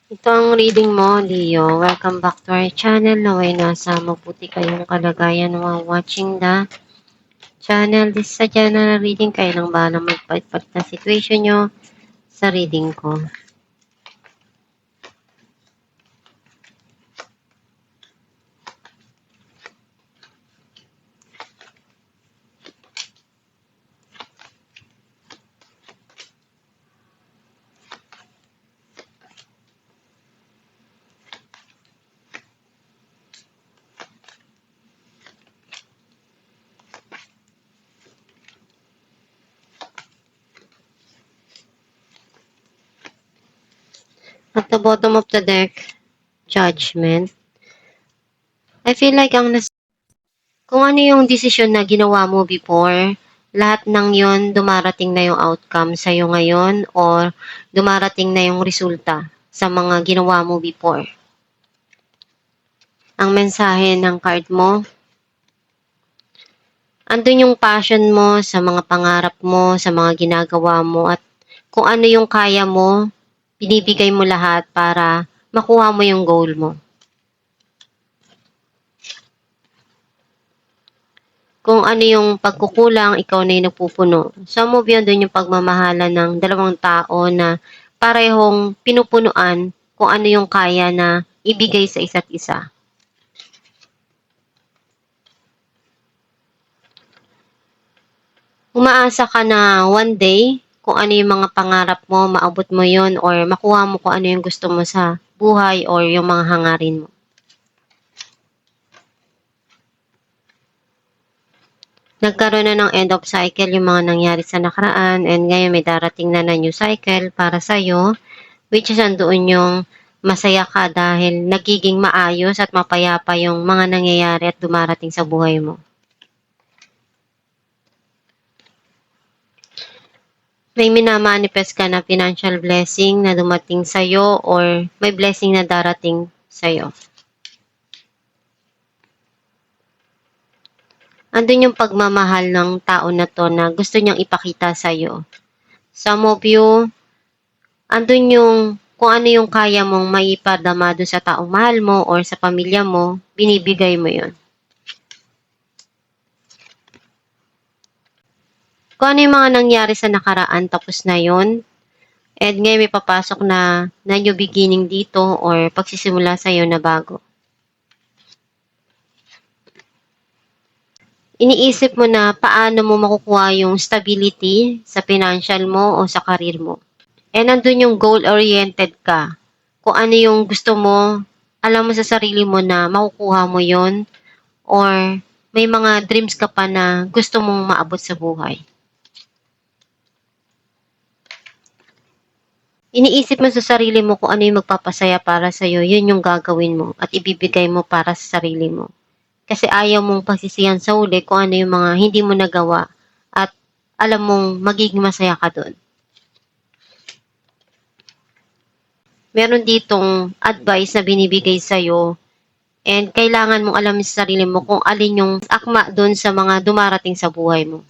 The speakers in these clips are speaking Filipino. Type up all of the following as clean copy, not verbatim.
Ito ang reading mo, Leo. Welcome back to our channel. Naway nasa mabuti kayong kalagayan while watching the channel. This is a general reading. Kayo lang ba na magpalit na situation nyo sa reading ko? At the bottom of the deck, Judgment. I feel like kung ano yung desisyon na ginawa mo before, lahat ng yon dumarating na yung outcome sa'yo ngayon or dumarating na yung resulta sa mga ginawa mo before. Ang mensahe ng card mo, andun yung passion mo sa mga pangarap mo, sa mga ginagawa mo, at kung ano yung kaya mo, binibigay mo lahat para makuha mo yung goal mo. Kung ano yung pagkukulang, ikaw na yung nagpupuno. Some of you, andun yung pagmamahala ng dalawang tao na parehong pinupunuan kung ano yung kaya na ibigay sa isa't isa. Umaasa ka na one day, kung ano yung mga pangarap mo, maabot mo yon or makuha mo kung ano yung gusto mo sa buhay or yung mga hangarin mo. Nagkaroon na ng end of cycle yung mga nangyari sa nakaraan and ngayon may darating na new cycle para sa'yo, which is andoon yung masaya ka dahil nagiging maayos at mapayapa yung mga nangyayari at dumarating sa buhay mo. May minamanifest ka na financial blessing na dumating sa'yo or may blessing na darating sa'yo. Andun yung pagmamahal ng tao na to na gusto niyang ipakita sa'yo. Some of you, andun yung kung ano yung kaya mong maipadama doon sa taong mahal mo or sa pamilya mo, binibigay mo yon. Kung ano yung mga nangyari sa nakaraan, tapos na yon. And ngayon may papasok na new beginning dito or pagsisimula sa'yo na bago. Iniisip mo na paano mo makukuha yung stability sa financial mo o sa career mo. And nandun yung goal-oriented ka. Kung ano yung gusto mo, alam mo sa sarili mo na makukuha mo yon or may mga dreams ka pa na gusto mong maabot sa buhay. Iniisip mo sa sarili mo kung ano yung magpapasaya para sa'yo, yun yung gagawin mo at ibibigay mo para sa sarili mo. Kasi ayaw mong pagsisihan sa uli kung ano yung mga hindi mo nagawa at alam mong magiging masaya ka doon. Meron ditong advice na binibigay sa'yo and kailangan mong alam sa sarili mo kung alin yung akma doon sa mga dumarating sa buhay mo.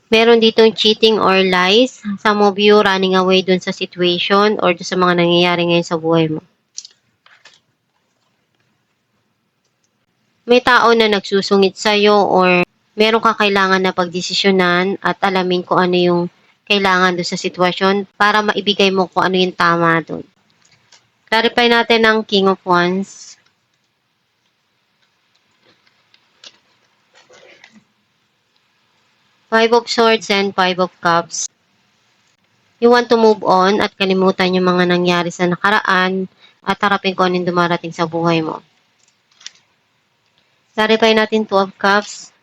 Meron ditong cheating or lies. Some of you running away doon sa situation or doon sa mga nangyayari ngayon sa buhay mo. May tao na nagsusungit sa'yo or meron ka kailangan na pagdesisyonan at alamin kung ano yung kailangan doon sa sitwasyon para maibigay mo kung ano yung tama doon. Clarify natin ang King of Wands. Five of Swords and Five of Cups. You want to move on at kalimutan yung mga nangyari sa nakaraan at harapin kung anong dumarating sa buhay mo. Clarify natin Two of Cups.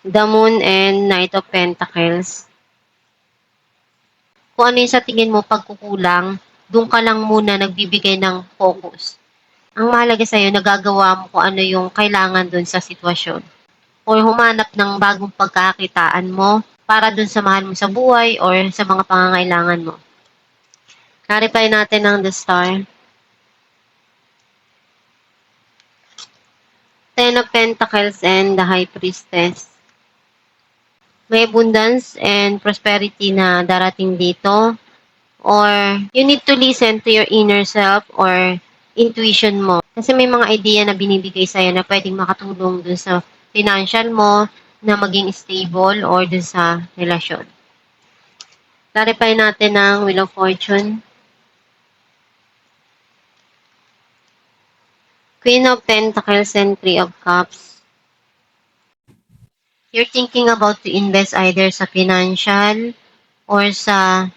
The Moon and Knight of Pentacles. Kung ano yung sa tingin mo pagkukulang, doon ka lang muna nagbibigay ng focus. Ang mahalaga sa'yo, nagagawa mo kung ano yung kailangan doon sa sitwasyon. Or humanap ng bagong pagkakitaan mo para doon sa mahal mo sa buhay or sa mga pangangailangan mo. Clarify natin ang the Star. Ten of Pentacles and the High Priestess. may abundance and prosperity na darating dito, or you need to listen to your inner self or intuition mo. Kasi may mga idea na binibigay sa'yo na pwedeng makatulong dun sa financial mo na maging stable or dun sa relasyon. Clarify natin ang Wheel of Fortune. Queen of Pentacles and Three of Cups. You're thinking about to invest either sa financial or sa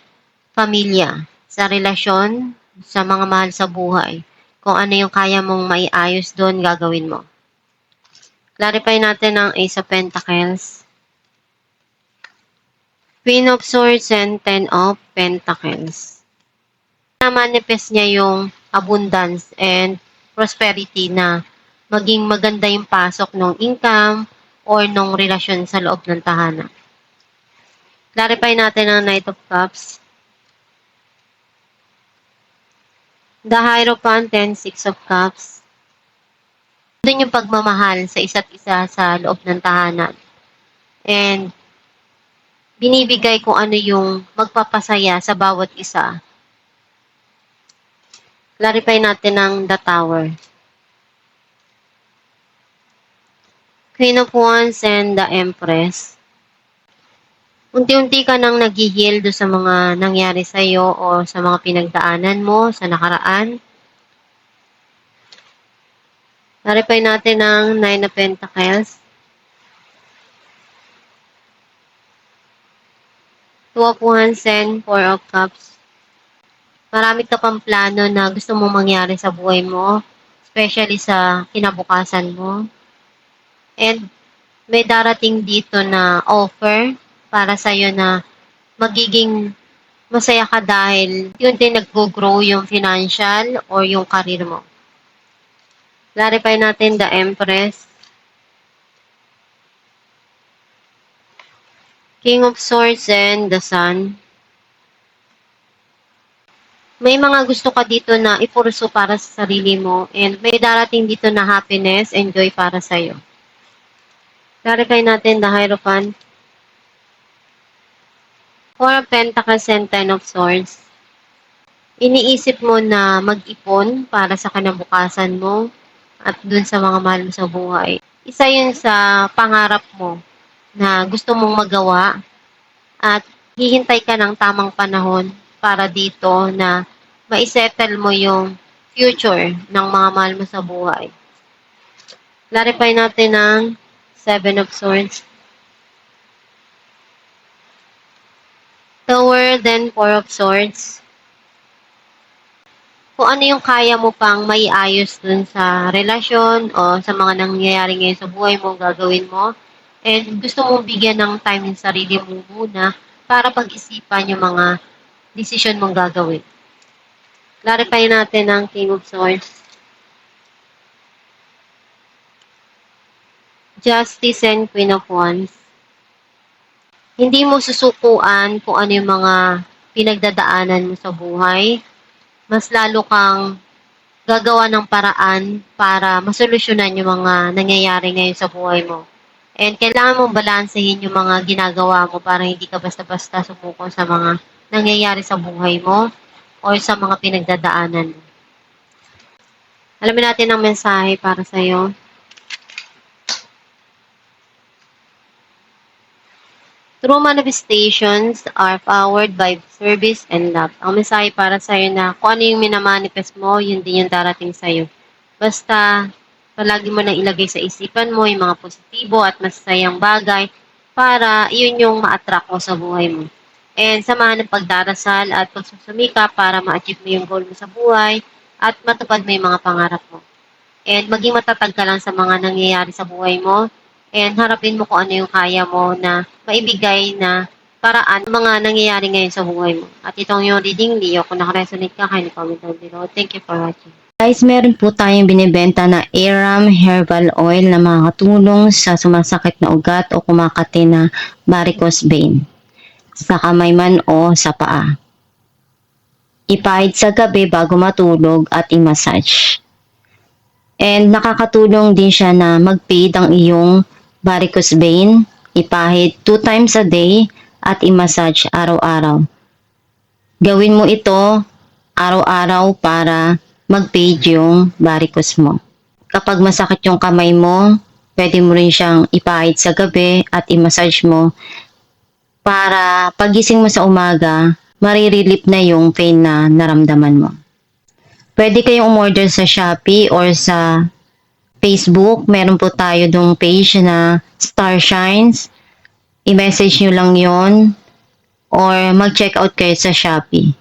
pamilya, sa relasyon, sa mga mahal sa buhay. Kung ano yung kaya mong maiayos doon, gagawin mo. Clarify natin ang Ace of Pentacles. Queen of Swords and Ten of Pentacles. Na-manifest niya yung abundance and prosperity na maging maganda yung pasok ng income or ng relasyon sa loob ng tahanan. Clarify natin ang Knight of Cups. The Hierophant and Six of Cups. Doon yung pagmamahal sa isa't isa sa loob ng tahanan. And binibigay kung ano yung magpapasaya sa bawat isa. Clarify natin ang The Tower. Queen of Wands and the Empress. Unti-unti ka nang nag-heal do sa mga nangyari sa'yo o sa mga pinagdaanan mo sa nakaraan. Clarify natin ang Nine of Pentacles. Two of Wands and Four of Cups. Marami ka pang plano na gusto mong mangyari sa buhay mo, especially sa kinabukasan mo. And may darating dito na offer para sa'yo na magiging masaya ka dahil yun din nag-grow yung financial or yung career mo. Clarify natin the Empress. King of Swords and the Sun. May mga gusto ka dito na ipurso para sa sarili mo and may darating dito na happiness and joy para sa'yo. Clarify natin the Hierophant. Four of Pentacles and Ten of Swords. Iniisip mo na mag-ipon para sa kinabukasan mo at dun sa mga mahal mo sa buhay. Isa yun sa pangarap mo na gusto mong magawa at hihintay ka ng tamang panahon para dito na maisettle mo yung future ng mga mahal mo sa buhay. Clarify natin ang Seven of Swords. Tower, then Four of Swords. Kung ano yung kaya mo pang maiayos dun sa relasyon o sa mga nangyayari ngayon sa buhay mo, gagawin mo. And gusto mong bigyan ng time yung sarili mo muna para pag-isipan yung mga desisyon mong gagawin. Clarify natin ang King of Swords. Justice and Queen of Wands. Hindi mo susukuan kung ano yung mga pinagdadaanan mo sa buhay. Mas lalo kang gagawa ng paraan para masolusyonan yung mga nangyayari ngayon sa buhay mo. And kailangan mong balansehin yung mga ginagawa mo para hindi ka basta-basta sumuko sa mga nangyayari sa buhay mo o sa mga pinagdadaanan mo. Alamin natin ang mensahe para sa'yo. True manifestations are powered by service and love. Ang mensahe para sa'yo na kung ano yung minamanifest mo, yun din yung darating sa'yo. Basta, palagi mo nang ilagay sa isipan mo yung mga positibo at masasayang bagay para yun yung ma-attract mo sa buhay mo. And samahan ng pagdarasal at pagsusumika para ma-achieve mo yung goal mo sa buhay at matupad mo yung mga pangarap mo. And maging matatag ka lang sa mga nangyayari sa buhay mo. And harapin mo kung ano yung kaya mo na maibigay na paraan ng mga nangyayari ngayon sa buhay mo. At itong yung reading Leo, kung nakaresonate ka, kindly comment down below. Thank you for watching. Guys, meron po tayong binibenta na Aram Herbal Oil na makakatulong sa sumasakit na ugat o kumakati na varicose vein sa kamay man o sa paa. Ipahid sa gabi bago matulog at i-massage. And nakakatulong din siya na mag-fade ang iyong varicose vein. ipahid 2 times a day at i-massage araw-araw. Gawin mo ito araw-araw para mag-fade yung varicose mo. Kapag masakit yung kamay mo, pwede mo rin siyang ipahid sa gabi at i-massage mo para pagising mo sa umaga, marirelieve na yung pain na naramdaman mo. Pwede kayong umorder sa Shopee or sa Facebook. Meron po tayo dong page na Star Shines. I-message nyo lang yon or mag-check out kayo sa Shopee.